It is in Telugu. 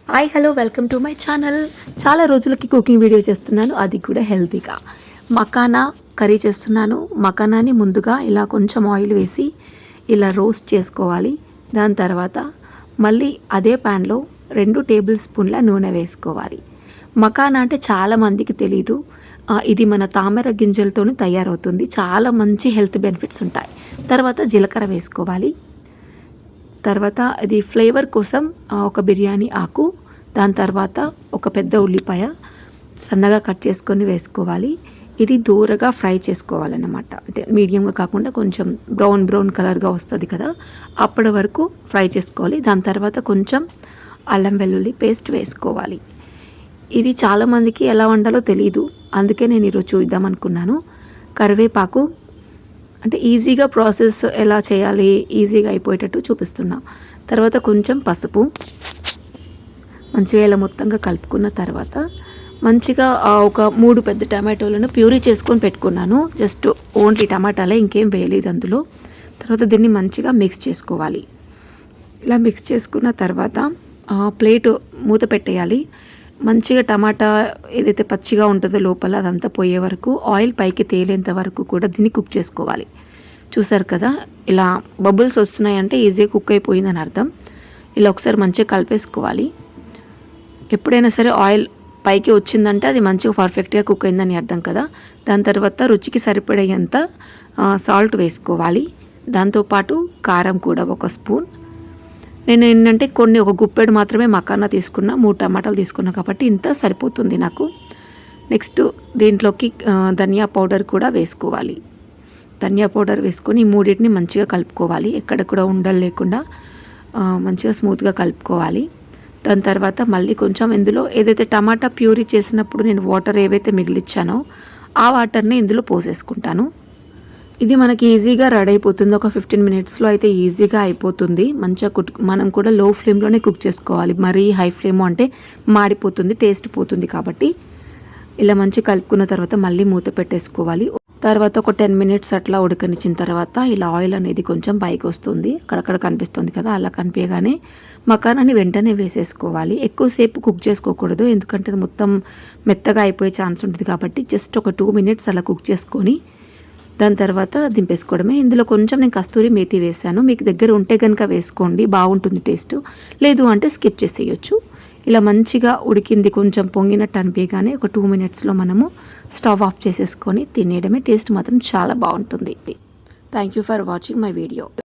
Hi hello welcome to my channel. చాలా రోజులకి కుకింగ్ వీడియో చేస్తున్నాను, అది కూడా హెల్తీగా. మకానా కర్రీ చేస్తున్నాను. మకానాని ముందుగా ఇలా కొంచెం ఆయిల్ వేసి ఇలా రోస్ట్ చేసుకోవాలి. దాని తర్వాత మళ్ళీ అదే ప్యాన్లో 2 టేబుల్ స్పూన్ల నూనె వేసుకోవాలి. మకానా అంటే చాలామందికి తెలీదు, ఇది మన తామర గింజలతో తయారవుతుంది. చాలా మంచి హెల్త్ బెనిఫిట్స్ ఉంటాయి. తర్వాత జీలకర్ర వేసుకోవాలి. తర్వాత ఇది ఫ్లేవర్ కోసం ఒక బిర్యానీ ఆకు, దాని తర్వాత ఒక పెద్ద ఉల్లిపాయ సన్నగా కట్ చేసుకొని వేసుకోవాలి. ఇది దూరగా ఫ్రై చేసుకోవాలన్నమాట. అంటే మీడియంగా కాకుండా కొంచెం బ్రౌన్ కలర్గా వస్తుంది కదా, అప్పటి వరకు ఫ్రై చేసుకోవాలి. దాని తర్వాత కొంచెం అల్లం వెల్లుల్లి పేస్ట్ వేసుకోవాలి. ఇది చాలామందికి ఎలా వండాలో తెలియదు, అందుకే నేను ఈరోజు చూద్దాం అనుకున్నాను. కరివేపాకు అంటే ఈజీగా ప్రాసెస్ ఎలా చేయాలి, ఈజీగా అయిపోయేటట్టు చూపిస్తున్నా. తర్వాత కొంచెం పసుపు మంచిగా ఇలా మొత్తంగా కలుపుకున్న తర్వాత మంచిగా ఒక 3 పెద్ద టమాటోలను ప్యూరీ చేసుకొని పెట్టుకున్నాను. జస్ట్ ఓన్లీ టమాటాలే, ఇంకేం వేయలేదు అందులో. తర్వాత దీన్ని మంచిగా మిక్స్ చేసుకోవాలి. ఇలా మిక్స్ చేసుకున్న తర్వాత ప్లేట్ మూత పెట్టేయాలి. మంచిగా టమాటా ఏదైతే పచ్చిగా ఉంటుందో లోపల అదంతా పోయే వరకు, ఆయిల్ పైకి తేలేంత వరకు కూడా దీన్ని కుక్ చేసుకోవాలి. చూసారు కదా, ఇలా బబుల్స్ వస్తున్నాయంటే ఈజీగా కుక్ అయిపోయిందని అర్థం. ఇలా ఒకసారి మంచిగా కలిపేసుకోవాలి. ఎప్పుడైనా సరే ఆయిల్ పైకి వచ్చిందంటే అది మంచిగా పర్ఫెక్ట్గా కుక్ అయిందని అర్థం కదా. దాని తర్వాత రుచికి సరిపడేంత సాల్ట్ వేసుకోవాలి. దాంతోపాటు కారం కూడా 1 స్పూన్. నేను ఏంటంటే ఒక గుప్పెడు మాత్రమే మకానా తీసుకున్నా, 3 టమాటాలు తీసుకున్నా కాబట్టి ఇంత సరిపోతుంది నాకు. నెక్స్ట్ దీంట్లోకి ధనియా పౌడర్ కూడా వేసుకోవాలి. ధనియా పౌడర్ వేసుకొని ఈ మూడింటిని మంచిగా కలుపుకోవాలి. ఎక్కడ కూడా ఉండలు లేకుండా మంచిగా స్మూత్గా కలుపుకోవాలి. దాని తర్వాత మళ్ళీ కొంచెం ఇందులో ఏదైతే టమాటా ప్యూరీ చేసినప్పుడు నేను వాటర్ ఏవైతే మిగిలిచ్చానో ఆ వాటర్ని ఇందులో పోసేసుకుంటాను. ఇది మనకి ఈజీగా రెడీ అయిపోతుంది. ఒక 15 మినిట్స్లో అయితే ఈజీగా అయిపోతుంది. మంచిగా మనం కూడా లో ఫ్లేమ్లోనే కుక్ చేసుకోవాలి. మరీ హై ఫ్లేమ్ అంటే మాడిపోతుంది, టేస్ట్ పోతుంది. కాబట్టి ఇలా మంచిగా కలుపుకున్న తర్వాత మళ్ళీ మూత పెట్టేసుకోవాలి. తర్వాత ఒక 10 మినిట్స్ అట్లా ఉడకనిచ్చిన తర్వాత ఇలా ఆయిల్ అనేది కొంచెం పైకి వస్తుంది, అక్కడక్కడ కనిపిస్తుంది కదా. అలా కనిపించగానే మకానాని వెంటనే వేసేసుకోవాలి. ఎక్కువసేపు కుక్ చేసుకోకూడదు, ఎందుకంటే అది మొత్తం మెత్తగా అయిపోయే ఛాన్స్ ఉంటుంది. కాబట్టి జస్ట్ ఒక 2 మినిట్స్ అలా కుక్ చేసుకొని దాని తర్వాత దింపేసుకోవడమే. ఇందులో కొంచెం నేను కస్తూరి మేతి వేసాను. మీకు దగ్గర ఉంటే కనుక వేసుకోండి, బాగుంటుంది టేస్ట్. లేదు అంటే స్కిప్ చేసేయచ్చు. ఇలా మంచిగా ఉడికింది, కొంచెం పొంగినట్టు అనిపించగానే ఒక 2 మినిట్స్లో మనము స్టవ్ ఆఫ్ చేసేసుకొని తినేయడమే. టేస్ట్ మాత్రం చాలా బాగుంటుంది. Thank you for watching my video.